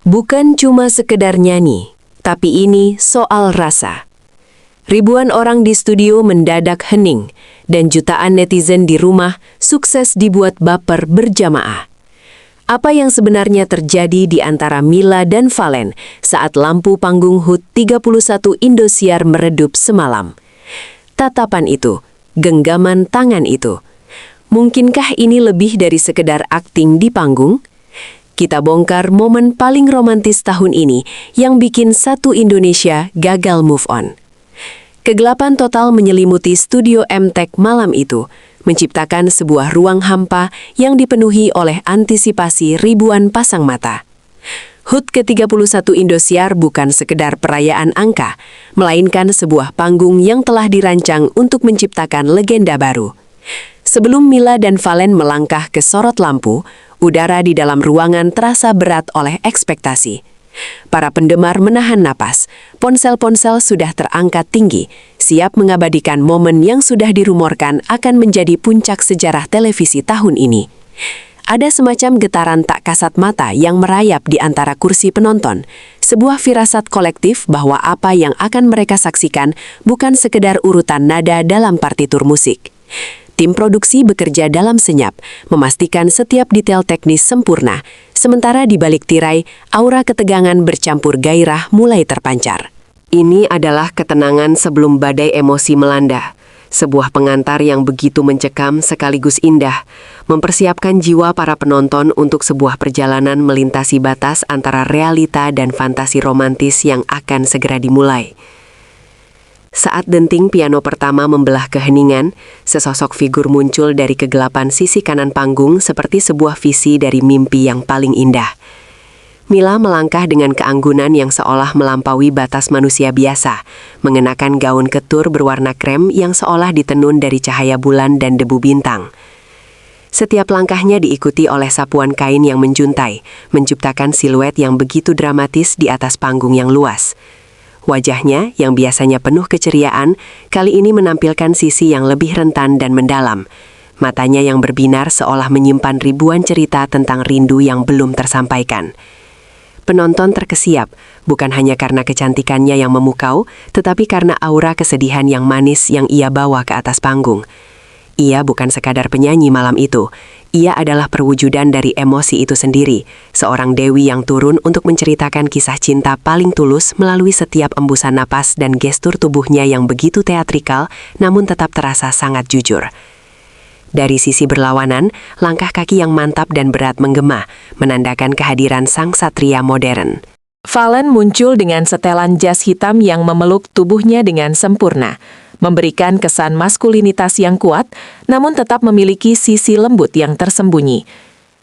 Bukan cuma sekedar nyanyi, tapi ini soal rasa. Ribuan orang di studio mendadak hening, dan jutaan netizen di rumah sukses dibuat baper berjamaah. Apa yang sebenarnya terjadi di antara Mila dan Valen saat lampu panggung HUT 31 Indosiar meredup semalam? Tatapan itu, genggaman tangan itu. Mungkinkah ini lebih dari sekedar akting di panggung? Kita bongkar momen paling romantis tahun ini yang bikin satu Indonesia gagal move on. Kegelapan total menyelimuti studio MTech malam itu, menciptakan sebuah ruang hampa yang dipenuhi oleh antisipasi ribuan pasang mata. HUT ke-31 Indosiar bukan sekedar perayaan angka, melainkan sebuah panggung yang telah dirancang untuk menciptakan legenda baru. Sebelum Mila dan Valen melangkah ke sorot lampu, udara di dalam ruangan terasa berat oleh ekspektasi. Para pendemar menahan napas, ponsel-ponsel sudah terangkat tinggi, siap mengabadikan momen yang sudah dirumorkan akan menjadi puncak sejarah televisi tahun ini. Ada semacam getaran tak kasat mata yang merayap di antara kursi penonton, sebuah firasat kolektif bahwa apa yang akan mereka saksikan bukan sekedar urutan nada dalam partitur musik. Tim produksi bekerja dalam senyap, memastikan setiap detail teknis sempurna, sementara di balik tirai, aura ketegangan bercampur gairah mulai terpancar. Ini adalah ketenangan sebelum badai emosi melanda. Sebuah pengantar yang begitu mencekam sekaligus indah, mempersiapkan jiwa para penonton untuk sebuah perjalanan melintasi batas antara realita dan fantasi romantis yang akan segera dimulai. Saat denting piano pertama membelah keheningan, sesosok figur muncul dari kegelapan sisi kanan panggung seperti sebuah visi dari mimpi yang paling indah. Mila melangkah dengan keanggunan yang seolah melampaui batas manusia biasa, mengenakan gaun ketur berwarna krem yang seolah ditenun dari cahaya bulan dan debu bintang. Setiap langkahnya diikuti oleh sapuan kain yang menjuntai, menciptakan siluet yang begitu dramatis di atas panggung yang luas. Wajahnya, yang biasanya penuh keceriaan, kali ini menampilkan sisi yang lebih rentan dan mendalam. Matanya yang berbinar seolah menyimpan ribuan cerita tentang rindu yang belum tersampaikan. Penonton terkesiap, bukan hanya karena kecantikannya yang memukau, tetapi karena aura kesedihan yang manis yang ia bawa ke atas panggung. Ia bukan sekadar penyanyi malam itu. Ia adalah perwujudan dari emosi itu sendiri, seorang dewi yang turun untuk menceritakan kisah cinta paling tulus melalui setiap embusan napas dan gestur tubuhnya yang begitu teatrikal, namun tetap terasa sangat jujur. Dari sisi berlawanan, langkah kaki yang mantap dan berat menggema, menandakan kehadiran sang satria modern. Valen muncul dengan setelan jas hitam yang memeluk tubuhnya dengan sempurna, memberikan kesan maskulinitas yang kuat, namun tetap memiliki sisi lembut yang tersembunyi.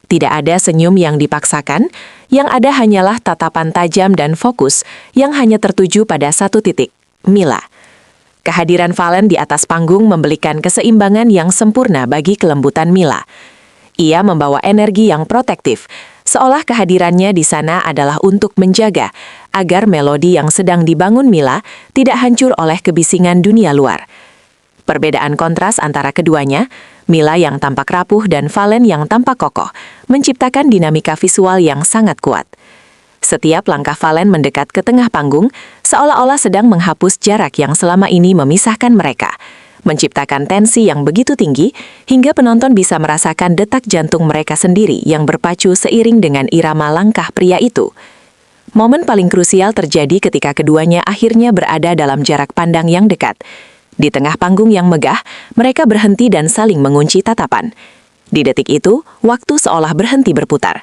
Tidak ada senyum yang dipaksakan, yang ada hanyalah tatapan tajam dan fokus yang hanya tertuju pada satu titik, Mila. Kehadiran Valen di atas panggung memberikan keseimbangan yang sempurna bagi kelembutan Mila. Ia membawa energi yang protektif, seolah kehadirannya di sana adalah untuk menjaga agar melodi yang sedang dibangun Mila tidak hancur oleh kebisingan dunia luar. Perbedaan kontras antara keduanya, Mila yang tampak rapuh dan Valen yang tampak kokoh, menciptakan dinamika visual yang sangat kuat. Setiap langkah Valen mendekat ke tengah panggung, seolah-olah sedang menghapus jarak yang selama ini memisahkan mereka, menciptakan tensi yang begitu tinggi hingga penonton bisa merasakan detak jantung mereka sendiri yang berpacu seiring dengan irama langkah pria itu. Momen paling krusial terjadi ketika keduanya akhirnya berada dalam jarak pandang yang dekat. Di tengah panggung yang megah, mereka berhenti dan saling mengunci tatapan. Di detik itu, waktu seolah berhenti berputar.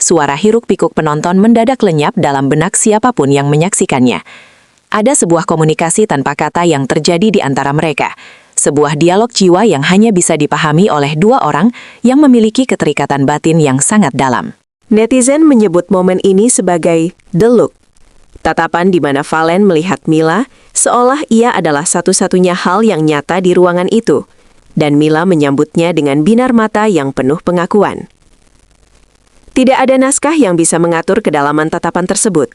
Suara hiruk-pikuk penonton mendadak lenyap dalam benak siapapun yang menyaksikannya. Ada sebuah komunikasi tanpa kata yang terjadi di antara mereka. Sebuah dialog jiwa yang hanya bisa dipahami oleh dua orang yang memiliki keterikatan batin yang sangat dalam. Netizen menyebut momen ini sebagai The Look. Tatapan di mana Valen melihat Mila, seolah ia adalah satu-satunya hal yang nyata di ruangan itu. Dan Mila menyambutnya dengan binar mata yang penuh pengakuan. Tidak ada naskah yang bisa mengatur kedalaman tatapan tersebut.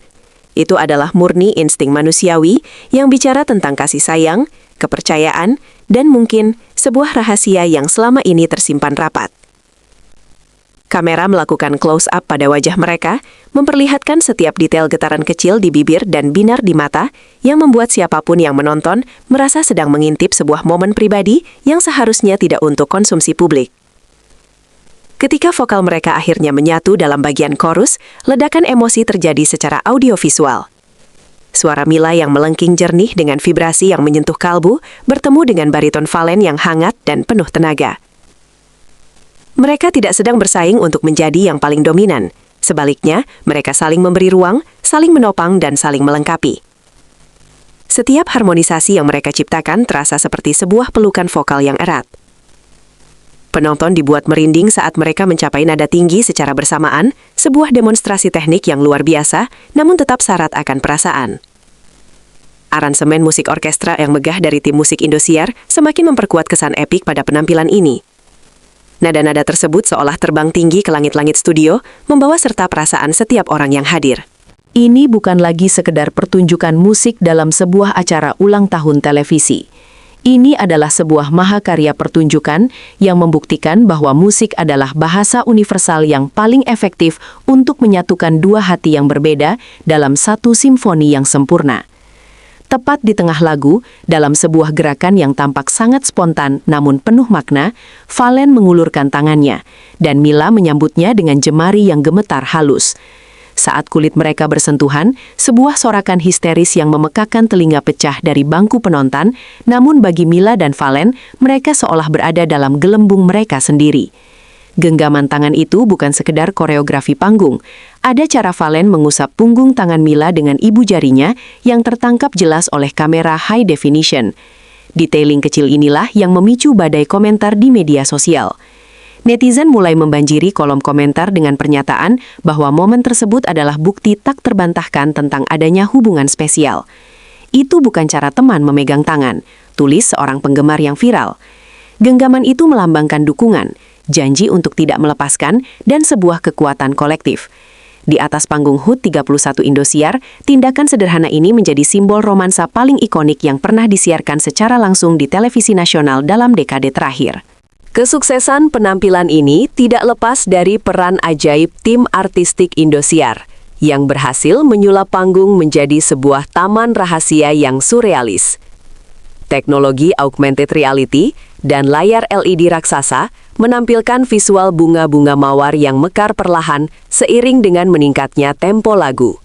Itu adalah murni insting manusiawi yang bicara tentang kasih sayang, kepercayaan, dan mungkin sebuah rahasia yang selama ini tersimpan rapat. Kamera melakukan close-up pada wajah mereka, memperlihatkan setiap detail getaran kecil di bibir dan binar di mata yang membuat siapapun yang menonton merasa sedang mengintip sebuah momen pribadi yang seharusnya tidak untuk konsumsi publik. Ketika vokal mereka akhirnya menyatu dalam bagian chorus, ledakan emosi terjadi secara audiovisual. Suara Mila yang melengking jernih dengan vibrasi yang menyentuh kalbu bertemu dengan bariton Valen yang hangat dan penuh tenaga. Mereka tidak sedang bersaing untuk menjadi yang paling dominan. Sebaliknya, mereka saling memberi ruang, saling menopang, dan saling melengkapi. Setiap harmonisasi yang mereka ciptakan terasa seperti sebuah pelukan vokal yang erat. Penonton dibuat merinding saat mereka mencapai nada tinggi secara bersamaan, sebuah demonstrasi teknik yang luar biasa, namun tetap syarat akan perasaan. Aransemen musik orkestra yang megah dari tim musik Indosiar semakin memperkuat kesan epik pada penampilan ini. Nada-nada tersebut seolah terbang tinggi ke langit-langit studio, membawa serta perasaan setiap orang yang hadir. Ini bukan lagi sekedar pertunjukan musik dalam sebuah acara ulang tahun televisi. Ini adalah sebuah mahakarya pertunjukan yang membuktikan bahwa musik adalah bahasa universal yang paling efektif untuk menyatukan dua hati yang berbeda dalam satu simfoni yang sempurna. Tepat di tengah lagu, dalam sebuah gerakan yang tampak sangat spontan namun penuh makna, Valen mengulurkan tangannya, dan Mila menyambutnya dengan jemari yang gemetar halus. Saat kulit mereka bersentuhan, sebuah sorakan histeris yang memekakan telinga pecah dari bangku penonton, namun bagi Mila dan Valen, mereka seolah berada dalam gelembung mereka sendiri. Genggaman tangan itu bukan sekedar koreografi panggung. Ada cara Valen mengusap punggung tangan Mila dengan ibu jarinya yang tertangkap jelas oleh kamera high definition. Detailing kecil inilah yang memicu badai komentar di media sosial. Netizen mulai membanjiri kolom komentar dengan pernyataan bahwa momen tersebut adalah bukti tak terbantahkan tentang adanya hubungan spesial. Itu bukan cara teman memegang tangan, tulis seorang penggemar yang viral. Genggaman itu melambangkan dukungan, janji untuk tidak melepaskan, dan sebuah kekuatan kolektif. Di atas panggung HUT 31 Indosiar, tindakan sederhana ini menjadi simbol romansa paling ikonik yang pernah disiarkan secara langsung di televisi nasional dalam dekade terakhir. Kesuksesan penampilan ini tidak lepas dari peran ajaib tim artistik Indosiar, yang berhasil menyulap panggung menjadi sebuah taman rahasia yang surrealis. Teknologi augmented reality dan layar LED raksasa menampilkan visual bunga-bunga mawar yang mekar perlahan seiring dengan meningkatnya tempo lagu.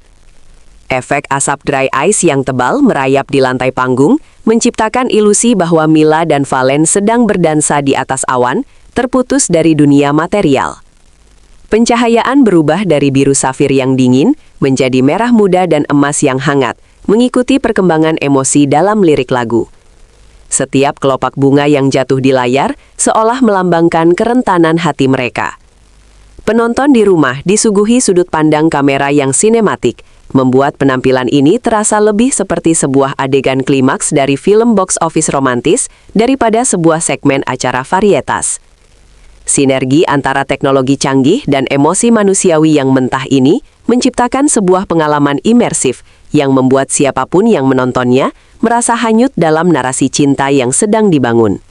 Efek asap dry ice yang tebal merayap di lantai panggung menciptakan ilusi bahwa Mila dan Valen sedang berdansa di atas awan, terputus dari dunia material. Pencahayaan berubah dari biru safir yang dingin menjadi merah muda dan emas yang hangat, mengikuti perkembangan emosi dalam lirik lagu. Setiap kelopak bunga yang jatuh di layar seolah melambangkan kerentanan hati mereka. Penonton di rumah disuguhi sudut pandang kamera yang sinematik, membuat penampilan ini terasa lebih seperti sebuah adegan klimaks dari film box office romantis daripada sebuah segmen acara varietas. Sinergi antara teknologi canggih dan emosi manusiawi yang mentah ini menciptakan sebuah pengalaman imersif yang membuat siapapun yang menontonnya merasa hanyut dalam narasi cinta yang sedang dibangun.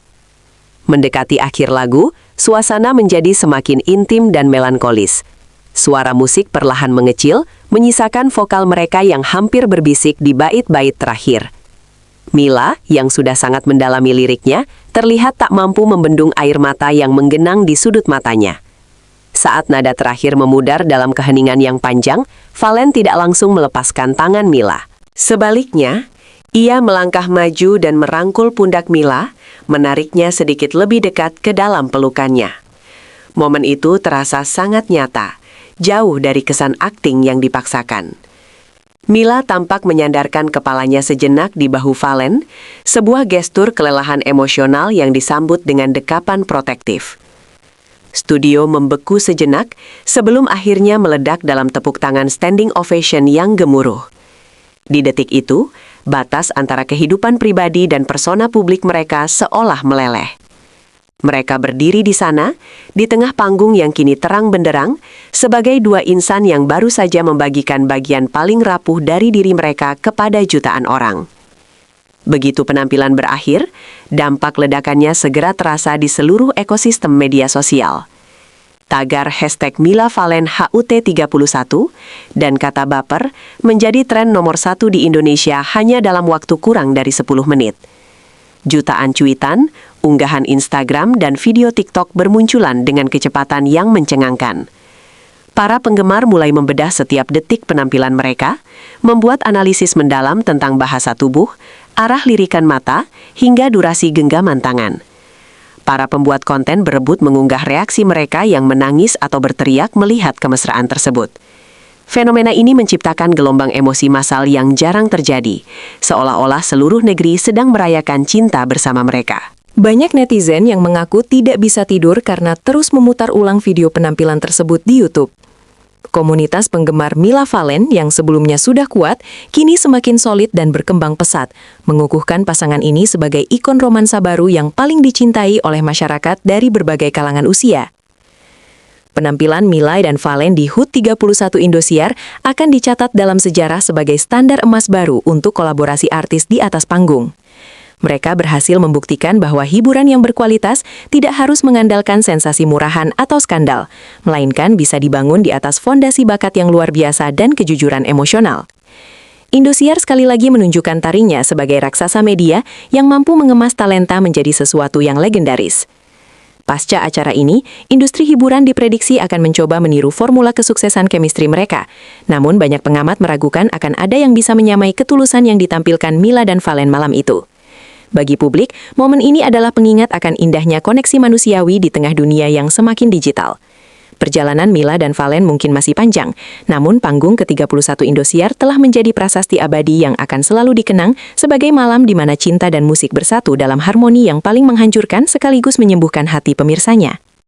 Mendekati akhir lagu, suasana menjadi semakin intim dan melankolis. Suara musik perlahan mengecil, menyisakan vokal mereka yang hampir berbisik di bait-bait terakhir. Mila, yang sudah sangat mendalami liriknya, terlihat tak mampu membendung air mata yang menggenang di sudut matanya. Saat nada terakhir memudar dalam keheningan yang panjang, Valen tidak langsung melepaskan tangan Mila. Sebaliknya, ia melangkah maju dan merangkul pundak Mila, menariknya sedikit lebih dekat ke dalam pelukannya. Momen itu terasa sangat nyata, jauh dari kesan akting yang dipaksakan. Mila tampak menyandarkan kepalanya sejenak di bahu Valen, sebuah gestur kelelahan emosional yang disambut dengan dekapan protektif. Studio membeku sejenak sebelum akhirnya meledak dalam tepuk tangan standing ovation yang gemuruh. Di detik itu, batas antara kehidupan pribadi dan persona publik mereka seolah meleleh. Mereka berdiri di sana, di tengah panggung yang kini terang benderang, sebagai dua insan yang baru saja membagikan bagian paling rapuh dari diri mereka kepada jutaan orang. Begitu penampilan berakhir, dampak ledakannya segera terasa di seluruh ekosistem media sosial. tagar hashtag Mila Valen HUT31, dan kata baper menjadi tren nomor 1 di Indonesia hanya dalam waktu kurang dari 10 menit. Jutaan cuitan, unggahan Instagram, dan video TikTok bermunculan dengan kecepatan yang mencengangkan. Para penggemar mulai membedah setiap detik penampilan mereka, membuat analisis mendalam tentang bahasa tubuh, arah lirikan mata, hingga durasi genggaman tangan. Para pembuat konten berebut mengunggah reaksi mereka yang menangis atau berteriak melihat kemesraan tersebut. Fenomena ini menciptakan gelombang emosi massal yang jarang terjadi, seolah-olah seluruh negeri sedang merayakan cinta bersama mereka. Banyak netizen yang mengaku tidak bisa tidur karena terus memutar ulang video penampilan tersebut di YouTube. Komunitas penggemar Mila Valen yang sebelumnya sudah kuat, kini semakin solid dan berkembang pesat, mengukuhkan pasangan ini sebagai ikon romansa baru yang paling dicintai oleh masyarakat dari berbagai kalangan usia. Penampilan Mila dan Valen di HUT31 Indosiar akan dicatat dalam sejarah sebagai standar emas baru untuk kolaborasi artis di atas panggung. Mereka berhasil membuktikan bahwa hiburan yang berkualitas tidak harus mengandalkan sensasi murahan atau skandal, melainkan bisa dibangun di atas fondasi bakat yang luar biasa dan kejujuran emosional. Indosiar sekali lagi menunjukkan taringnya sebagai raksasa media yang mampu mengemas talenta menjadi sesuatu yang legendaris. Pasca acara ini, industri hiburan diprediksi akan mencoba meniru formula kesuksesan chemistry mereka. Namun banyak pengamat meragukan akan ada yang bisa menyamai ketulusan yang ditampilkan Mila dan Valen malam itu. Bagi publik, momen ini adalah pengingat akan indahnya koneksi manusiawi di tengah dunia yang semakin digital. Perjalanan Mila dan Valen mungkin masih panjang, namun panggung ke-31 Indosiar telah menjadi prasasti abadi yang akan selalu dikenang sebagai malam di mana cinta dan musik bersatu dalam harmoni yang paling menghancurkan sekaligus menyembuhkan hati pemirsanya.